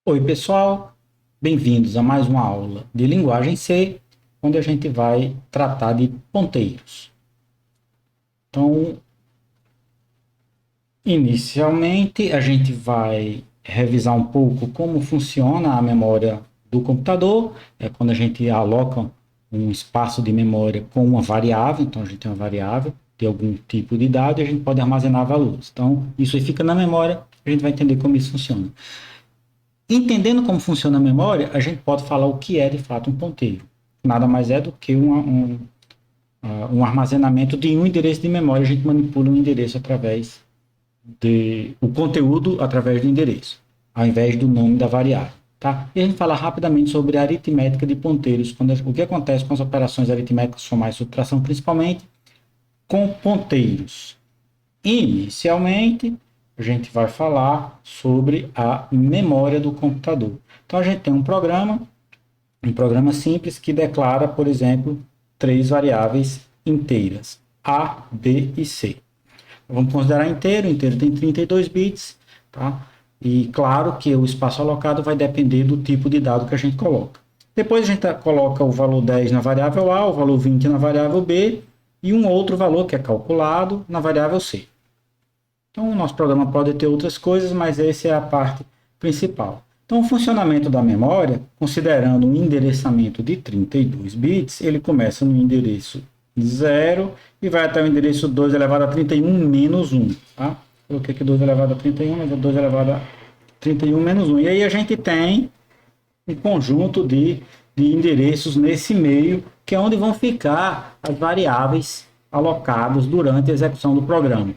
Oi, pessoal, bem-vindos a mais uma aula de linguagem C, onde a gente vai tratar de ponteiros. Então, inicialmente, a gente vai revisar um pouco como funciona a memória do computador, é quando a gente aloca um espaço de memória com uma variável, então a gente tem uma variável de algum tipo de dado e a gente pode armazenar valores. Então, isso aí fica na memória, a gente vai entender como isso funciona. Entendendo como funciona a memória, a gente pode falar o que é de fato um ponteiro. Nada mais é do que um armazenamento de um endereço de memória. A gente manipula um endereço através o conteúdo através do endereço, ao invés do nome da variável. Tá? E a gente fala rapidamente sobre a aritmética de ponteiros, o que acontece com as operações aritméticas, somar e subtração, principalmente com ponteiros. Inicialmente, a gente vai falar sobre a memória do computador. Então, a gente tem um programa simples que declara, por exemplo, três variáveis inteiras, A, B e C. Vamos considerar inteiro tem 32 bits, tá? E claro que o espaço alocado vai depender do tipo de dado que a gente coloca. Depois a gente coloca o valor 10 na variável A, o valor 20 na variável B e um outro valor que é calculado na variável C. Então, o nosso programa pode ter outras coisas, mas essa é a parte principal. Então, o funcionamento da memória, considerando um endereçamento de 32 bits, ele começa no endereço 0 e vai até o endereço 2 elevado a 31 menos 1. Tá? Coloquei aqui 2 elevado a 31, mas é 2 elevado a 31 menos 1. E aí a gente tem um conjunto de endereços nesse meio, que é onde vão ficar as variáveis alocadas durante a execução do programa.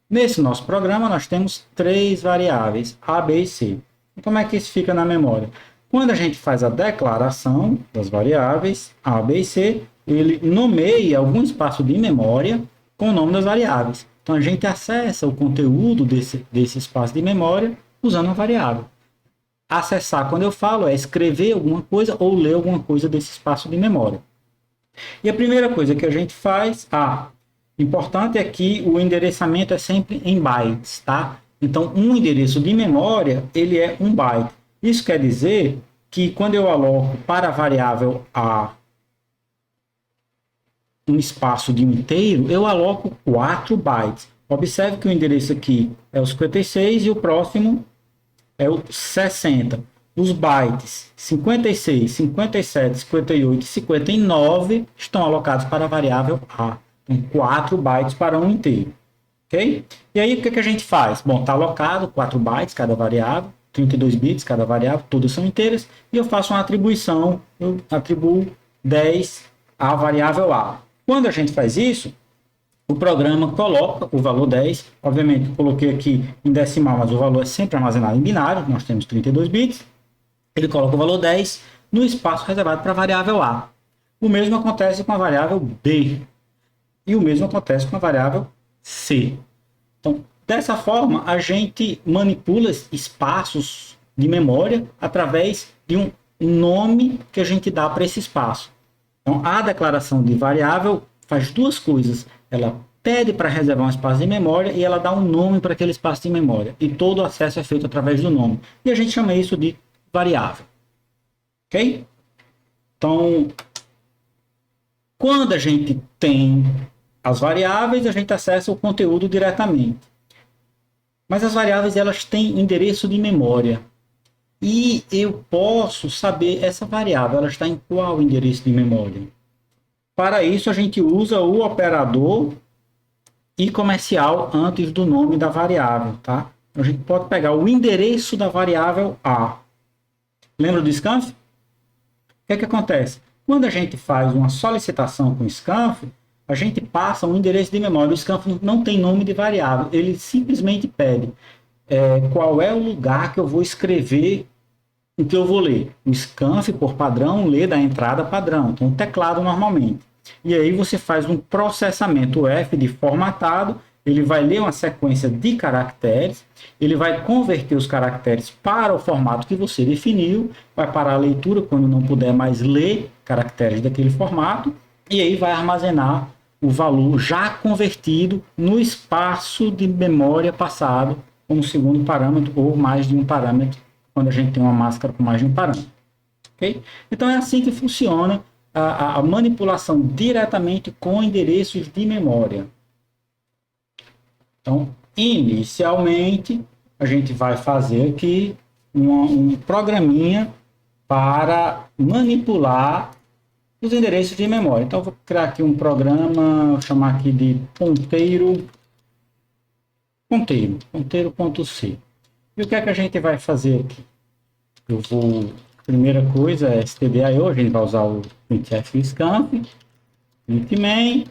Nesse nosso programa, nós temos três variáveis, A, B e C. E como é que isso fica na memória? Quando a gente faz a declaração das variáveis A, B e C, ele nomeia algum espaço de memória com o nome das variáveis. Então, a gente acessa o conteúdo desse espaço de memória usando a variável. Acessar, quando eu falo, é escrever alguma coisa ou ler alguma coisa desse espaço de memória. E a primeira coisa que a gente faz, importante é que o endereçamento é sempre em bytes, tá? Então, um endereço de memória, ele é um byte. Isso quer dizer que quando eu aloco para a variável A um espaço de um inteiro, eu aloco 4 bytes. Observe que o endereço aqui é o 56 e o próximo é o 60. Os bytes 56, 57, 58 e 59 estão alocados para a variável A. Então, 4 bytes para um inteiro. Ok? E aí, o que a gente faz? Bom, está alocado 4 bytes cada variável, 32 bits cada variável, todas são inteiras, e eu faço uma atribuição, eu atribuo 10 à variável A. Quando a gente faz isso, o programa coloca o valor 10, obviamente eu coloquei aqui em decimal, mas o valor é sempre armazenado em binário, nós temos 32 bits, ele coloca o valor 10 no espaço reservado para a variável A. O mesmo acontece com a variável B, e o mesmo acontece com a variável C. Então, dessa forma, a gente manipula espaços de memória através de um nome que a gente dá para esse espaço. Então, a declaração de variável faz duas coisas. Ela pede para reservar um espaço de memória e ela dá um nome para aquele espaço de memória. E todo o acesso é feito através do nome. E a gente chama isso de variável. Ok? Então, quando a gente tem as variáveis, a gente acessa o conteúdo diretamente. Mas as variáveis, elas têm endereço de memória. E eu posso saber essa variável, ela está em qual endereço de memória. Para isso, a gente usa o operador e comercial antes do nome da variável, tá? A gente pode pegar o endereço da variável A. Lembra do scanf? O que acontece? Quando a gente faz uma solicitação com o scanf, a gente passa um endereço de memória. O scanf não tem nome de variável, ele simplesmente pede qual é o lugar que eu vou escrever o que eu vou ler. O scanf, por padrão, lê da entrada padrão, então o teclado normalmente. E aí você faz um processamento, o F de formatado, ele vai ler uma sequência de caracteres, ele vai converter os caracteres para o formato que você definiu, vai parar a leitura quando não puder mais ler caracteres daquele formato, e aí vai armazenar o valor já convertido no espaço de memória passado, como segundo parâmetro ou mais de um parâmetro quando a gente tem uma máscara com mais de um parâmetro. Okay? Então é assim que funciona a manipulação diretamente com endereços de memória. Então, inicialmente, a gente vai fazer aqui um programinha para manipular os endereços de memória. Então, eu vou criar aqui um programa, vou chamar aqui de ponteiro.c. E o que é que a gente vai fazer aqui? Primeira coisa é stdio, a gente vai usar o printf scanf, printmain,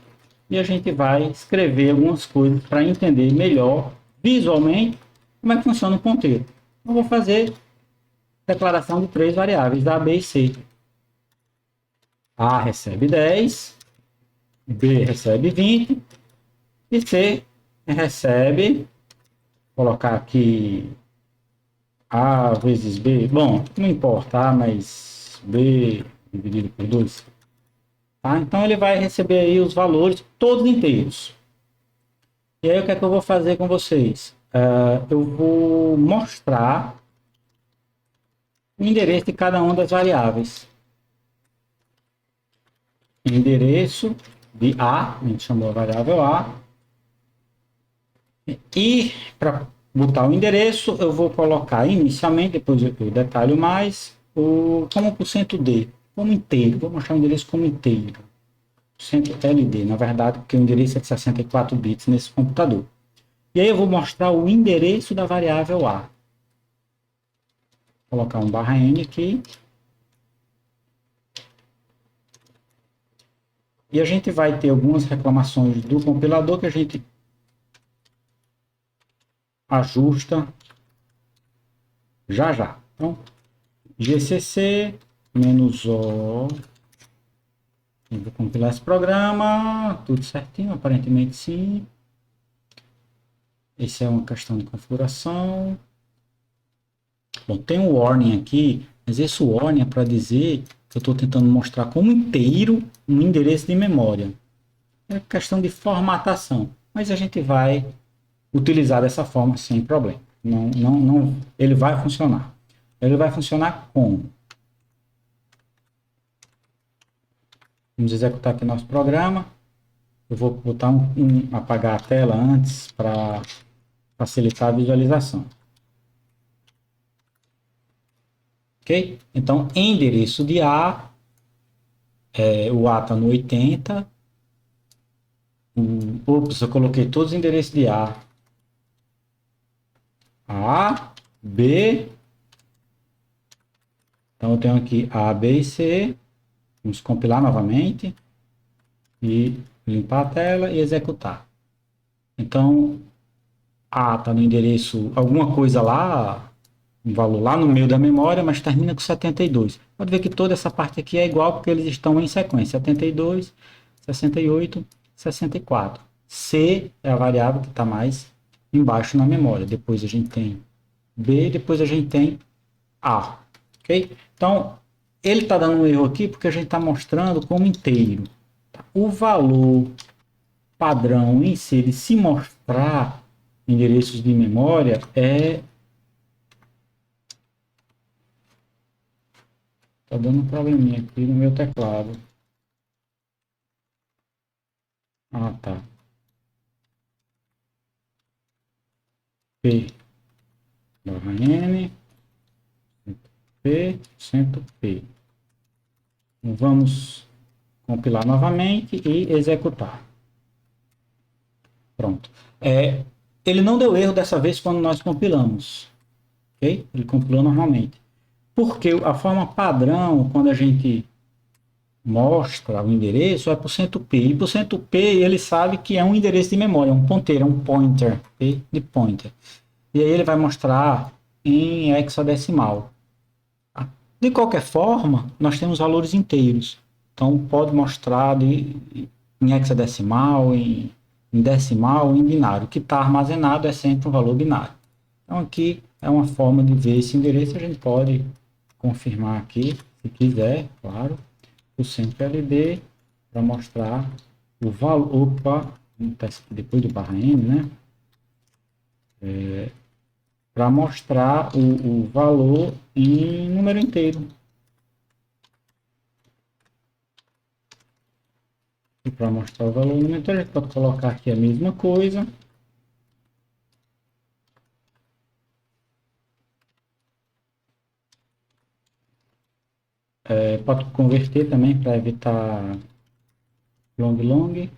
e a gente vai escrever algumas coisas para entender melhor, visualmente, como é que funciona o ponteiro. Eu vou fazer declaração de três variáveis, A, B e C. A recebe 10, B recebe 20 e C recebe, vou colocar aqui A vezes B, bom, não importa, A mais B dividido por 2. Tá? Então ele vai receber aí os valores todos inteiros. E aí o que é que eu vou fazer com vocês? Eu vou mostrar o endereço de cada uma das variáveis. Endereço de A, a gente chamou a variável A. E para botar o endereço, eu vou colocar inicialmente, depois eu detalho mais, como %d, como inteiro. Vou mostrar o endereço como inteiro. %LD, na verdade, porque o endereço é de 64 bits nesse computador. E aí eu vou mostrar o endereço da variável A. Vou colocar um /n aqui. E a gente vai ter algumas reclamações do compilador que a gente ajusta já já. Então, gcc -o, eu vou compilar esse programa, tudo certinho, aparentemente sim. Essa é uma questão de configuração. Bom, tem um warning aqui, mas esse warning é para dizer que eu estou tentando mostrar como inteiro um endereço de memória. É questão de formatação, mas a gente vai utilizar dessa forma sem problema. Não, ele vai funcionar. Ele vai funcionar como? Vamos executar aqui nosso programa. Eu vou botar apagar a tela antes para facilitar a visualização. Ok? Então, endereço de A, o A está no 80. Ops, eu coloquei todos os endereços de A, B. Então, eu tenho aqui A, B e C. Vamos compilar novamente e limpar a tela e executar. Então, A está no endereço, alguma coisa lá, um valor lá no meio da memória, mas termina com 72. Pode ver que toda essa parte aqui é igual porque eles estão em sequência, 72, 68, 64. C é a variável que está mais embaixo na memória. Depois a gente tem B, depois a gente tem A. Ok? Então, ele está dando um erro aqui porque a gente está mostrando como inteiro. O valor padrão em si, de se mostrar endereços de memória, Tá dando um probleminha aqui no meu teclado. Ah, tá. P /n P, %P. Vamos compilar novamente e executar. Pronto. Ele não deu erro dessa vez quando nós compilamos. Ok? Ele compilou normalmente. Porque a forma padrão, quando a gente mostra o endereço, é %P. E %P ele sabe que é um endereço de memória, é um ponteiro, é um pointer, P de pointer. E aí ele vai mostrar em hexadecimal. De qualquer forma, nós temos valores inteiros. Então, pode mostrar em hexadecimal, em decimal, em binário. O que está armazenado é sempre um valor binário. Então, aqui é uma forma de ver esse endereço. A gente pode confirmar aqui, se quiser, claro, o %LD para mostrar o valor. Opa, depois do /n, né? para mostrar o valor em número inteiro. E para mostrar o valor em número inteiro, a gente pode colocar aqui a mesma coisa. Pode converter também para evitar long,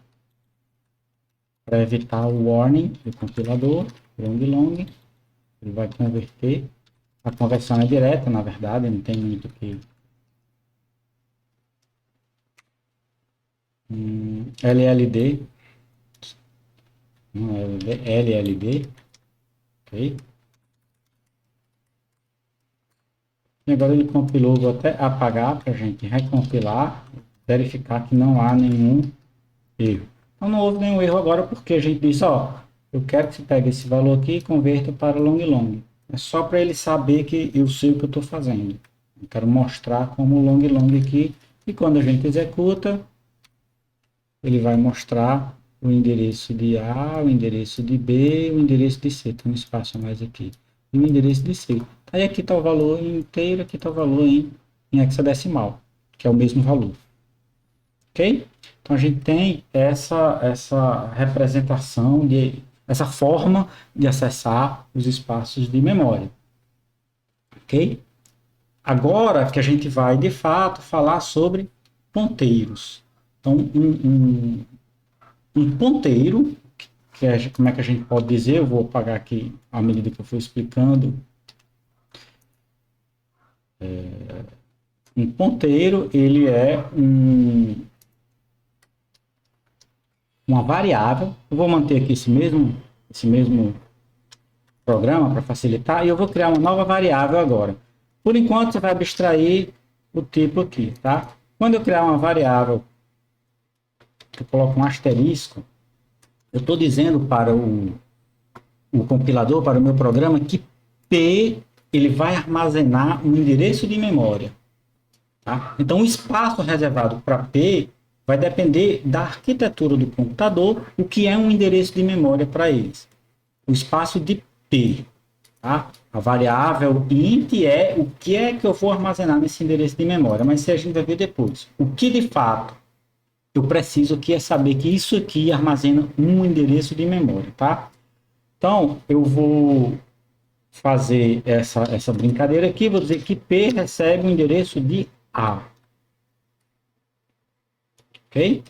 para evitar o warning do compilador, long, ele vai converter. A conversão é direta, na verdade, não tem muito que... LLD, não é LLD, ok? E agora ele compilou, vou até apagar para a gente recompilar, verificar que não há nenhum erro. Então não houve nenhum erro agora porque a gente disse, ó, eu quero que você pegue esse valor aqui e converta para long. É só para ele saber que eu sei o que eu estou fazendo. Eu quero mostrar como long aqui, e quando a gente executa, ele vai mostrar o endereço de A, o endereço de B, o endereço de C. Tem um espaço a mais aqui. E o endereço de C. Aí aqui está o valor inteiro, aqui está o valor em hexadecimal, que é o mesmo valor. Ok? Então a gente tem essa representação, essa forma de acessar os espaços de memória. Ok? Agora que a gente vai, de fato, falar sobre ponteiros. Então, um ponteiro, como é que a gente pode dizer, eu vou apagar aqui à medida que eu for explicando. Um ponteiro, ele é uma variável. Eu vou manter aqui esse mesmo programa para facilitar, e eu vou criar uma nova variável agora. Por enquanto, você vai abstrair o tipo aqui, tá? Quando eu criar uma variável, eu coloco um asterisco, eu estou dizendo para o compilador, para o meu programa, que P ele vai armazenar um endereço de memória. Tá? Então, o espaço reservado para P vai depender da arquitetura do computador, o que é um endereço de memória para eles. O espaço de P. Tá? A variável int é o que é que eu vou armazenar nesse endereço de memória, mas isso a gente vai ver depois. O que de fato eu preciso aqui é saber que isso aqui armazena um endereço de memória, tá? Então, eu vou fazer essa brincadeira aqui, vou dizer que P recebe o endereço de A. Ok?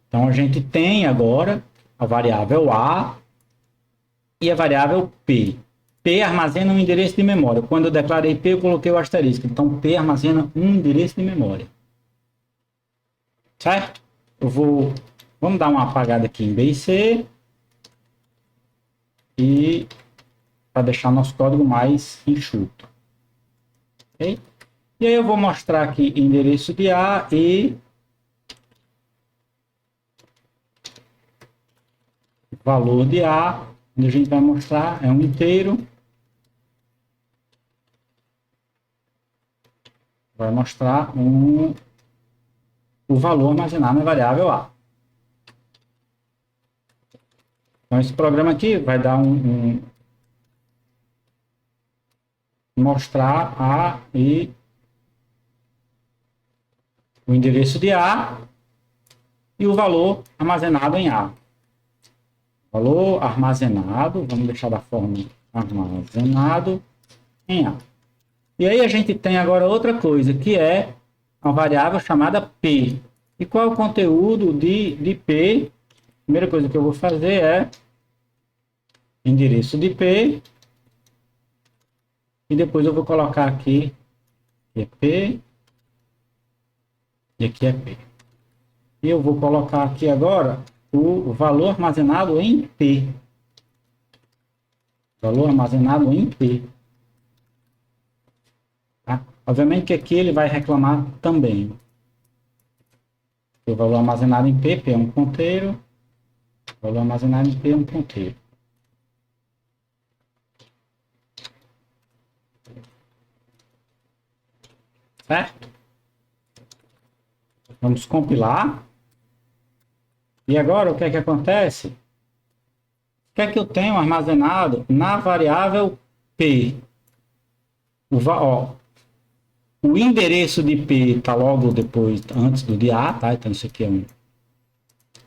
Então, a gente tem agora a variável A e a variável P. P armazena um endereço de memória. Quando eu declarei P, eu coloquei o asterisco. Então, P armazena um endereço de memória. Certo? Vamos dar uma apagada aqui em B e C. E para deixar nosso código mais enxuto. Ok? E aí eu vou mostrar aqui endereço de A e valor de A, onde a gente vai mostrar é um inteiro. Vai mostrar o valor armazenado na variável A. Então esse programa aqui vai dar mostrar A e o endereço de A e o valor armazenado em A. Valor armazenado, vamos deixar da forma armazenado em A. E aí a gente tem agora outra coisa, que é uma variável chamada P. E qual é o conteúdo de P? A primeira coisa que eu vou fazer é endereço de P. E depois eu vou colocar aqui é P. E aqui é P. E eu vou colocar aqui agora o valor armazenado em P. Valor armazenado em P. Tá? Obviamente que aqui ele vai reclamar também. O valor armazenado em P, P é um ponteiro. O valor armazenado em P é um ponteiro. Certo? Vamos compilar. E agora o que é que acontece? O que é que eu tenho armazenado na variável P, o endereço de P está logo depois, antes do de A, tá? Então isso aqui é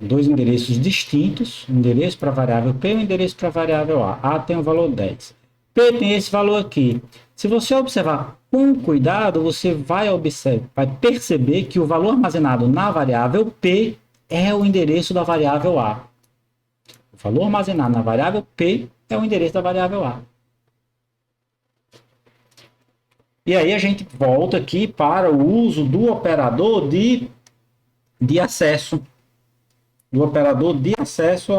dois endereços distintos, um endereço para a variável P e um endereço para a variável A. A tem o valor 10. P tem esse valor aqui. Se você observar com cuidado, você vai perceber que o valor armazenado na variável P é o endereço da variável A. O valor armazenado na variável P é o endereço da variável A. E aí a gente volta aqui para o uso do operador de acesso. Do operador de acesso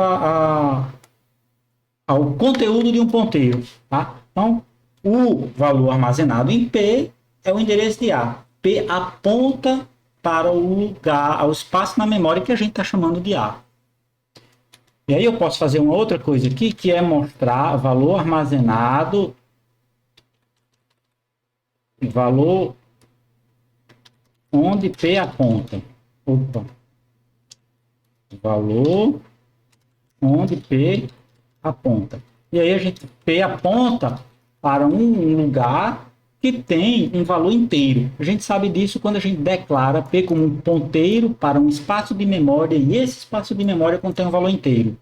ao conteúdo de um ponteiro. Tá? Então, o valor armazenado em P é o endereço de A. P aponta para o lugar, ao espaço na memória que a gente está chamando de A. E aí eu posso fazer uma outra coisa aqui, que é mostrar valor armazenado, valor onde P aponta. Opa. Valor onde P aponta. E aí a gente P aponta para um lugar que tem um valor inteiro. A gente sabe disso quando a gente declara P como um ponteiro para um espaço de memória e esse espaço de memória contém um valor inteiro.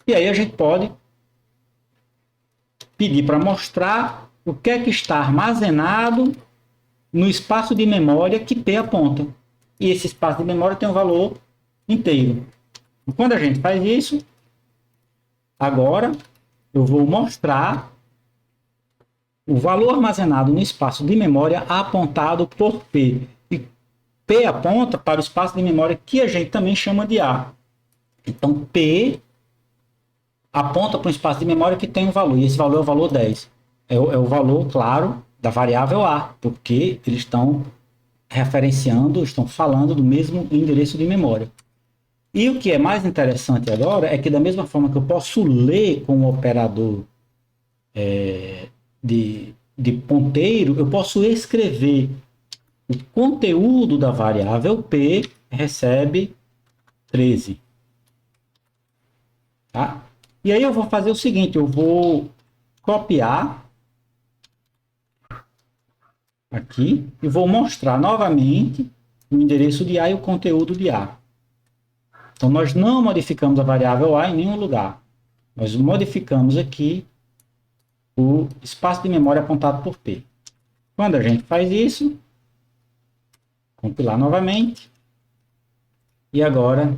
E aí a gente pode pedir para mostrar o que é que está armazenado no espaço de memória que P aponta. E esse espaço de memória tem um valor inteiro. Quando a gente faz isso, agora eu vou mostrar o valor armazenado no espaço de memória apontado por P. E P aponta para o espaço de memória que a gente também chama de A. Então, P aponta para um espaço de memória que tem um valor, e esse valor é o valor 10. É o valor, claro, da variável A, porque eles estão referenciando, estão falando do mesmo endereço de memória. E o que é mais interessante agora é que, da mesma forma que eu posso ler com o operador de ponteiro, eu posso escrever o conteúdo da variável P recebe 13. Tá? E aí eu vou fazer o seguinte, eu vou copiar aqui e vou mostrar novamente o endereço de A e o conteúdo de A. Então, nós não modificamos a variável A em nenhum lugar. Nós modificamos aqui o espaço de memória apontado por P. Quando a gente faz isso, compilar novamente. E agora,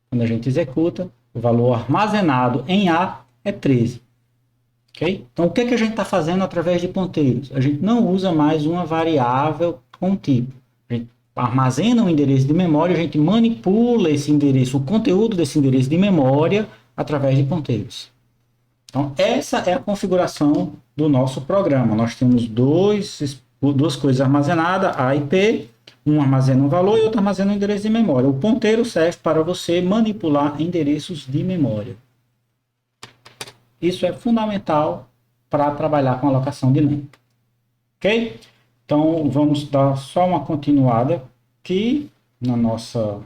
quando a gente executa, o valor armazenado em A é 13. Okay? Então, o que a gente está fazendo através de ponteiros? A gente não usa mais uma variável com tipo. A gente armazena um endereço de memória, a gente manipula esse endereço, o conteúdo desse endereço de memória através de ponteiros. Então, essa é a configuração do nosso programa. Nós temos duas coisas armazenadas, A e P. Um armazena um valor e outro armazena um endereço de memória. O ponteiro serve para você manipular endereços de memória. Isso é fundamental para trabalhar com alocação dinâmica. Ok? Então, vamos dar só uma continuada aqui no nosso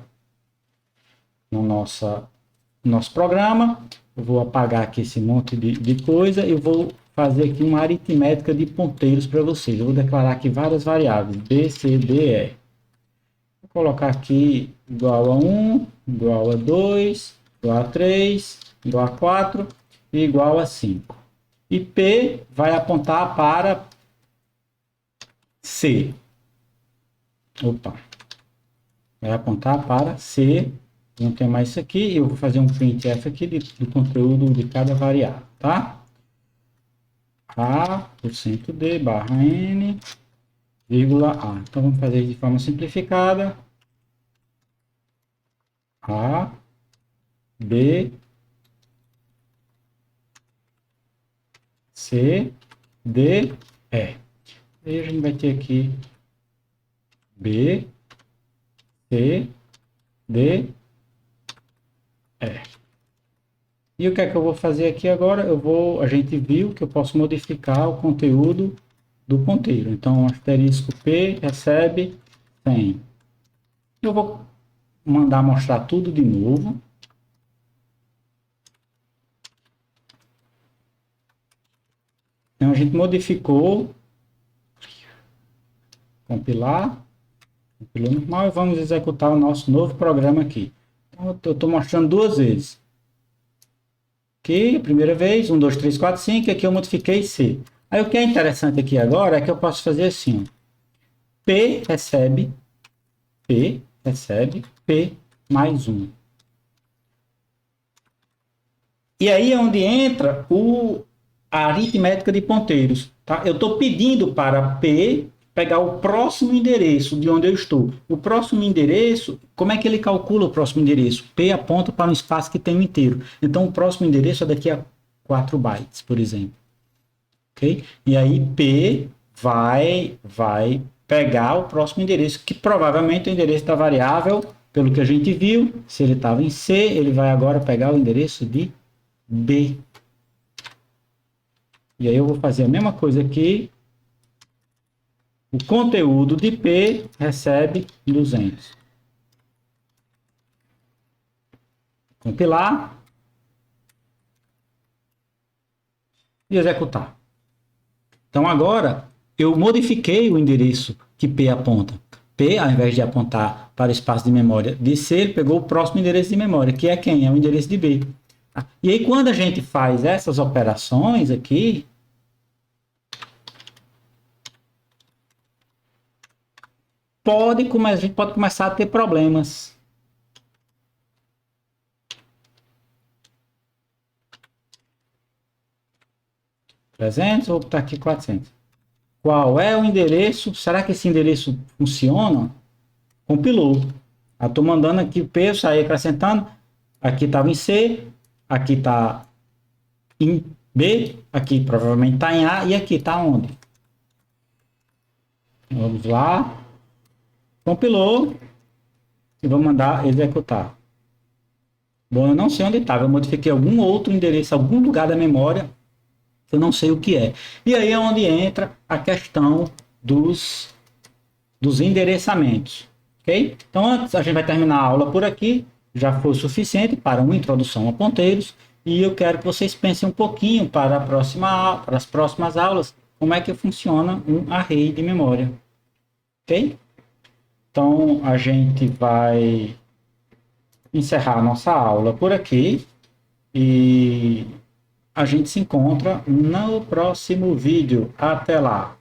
programa. Eu vou apagar aqui esse monte de coisa e vou fazer aqui uma aritmética de ponteiros para vocês. Eu vou declarar aqui várias variáveis, B, C, D, E. Vou colocar aqui igual a 1, igual a 2, igual a 3, igual a 4 e igual a 5. E P vai apontar para C. Opa. Vai apontar para C. Não tem mais isso aqui. Eu vou fazer um printf aqui do conteúdo de cada variável, tá? A%D barra N, vírgula A. Então, vamos fazer de forma simplificada. A, B, C, D, E. E a gente vai ter aqui B, C, D, E. E o que é que eu vou fazer aqui agora? A gente viu que eu posso modificar o conteúdo do ponteiro. Então, asterisco P recebe 100. Eu vou mandar mostrar tudo de novo. Então a gente modificou, compilar, compilou normal e vamos executar o nosso novo programa aqui. Então eu estou mostrando duas vezes. Aqui, a primeira vez, 1, 2, 3, 4, 5, aqui eu modifiquei C. Aí o que é interessante aqui agora é que eu posso fazer assim, P recebe P mais 1. E aí é onde entra a aritmética de ponteiros. Tá? Eu estou pedindo para P pegar o próximo endereço de onde eu estou. O próximo endereço, como é que ele calcula o próximo endereço? P aponta para um espaço que tem um inteiro. Então, o próximo endereço é daqui a 4 bytes, por exemplo. Okay? E aí, P vai pegar o próximo endereço, que provavelmente é o endereço da variável, pelo que a gente viu. Se ele estava em C, ele vai agora pegar o endereço de B. E aí eu vou fazer a mesma coisa aqui. O conteúdo de P recebe 200. Compilar. E executar. Então agora eu modifiquei o endereço que P aponta. P, ao invés de apontar para o espaço de memória de C, ele pegou o próximo endereço de memória, que é quem? É o endereço de B. E aí quando a gente faz essas operações aqui, a gente pode começar a ter problemas. Vou botar aqui 400. Qual é o endereço? Será que esse endereço funciona? Compilou. Eu estou mandando aqui o P, eu saí acrescentando. Aqui estava em C, aqui está em B, aqui provavelmente está em A, e aqui está onde? Vamos lá. Compilou. E vou mandar executar. Bom, eu não sei onde estava. Eu modifiquei algum outro endereço, algum lugar da memória. Eu não sei o que é. E aí é onde entra a questão dos endereçamentos. Ok? Então, antes, a gente vai terminar a aula por aqui. Já foi o suficiente para uma introdução a ponteiros. E eu quero que vocês pensem um pouquinho para as próximas aulas, como é que funciona um array de memória. Ok? Então, a gente vai encerrar a nossa aula por aqui. E a gente se encontra no próximo vídeo. Até lá!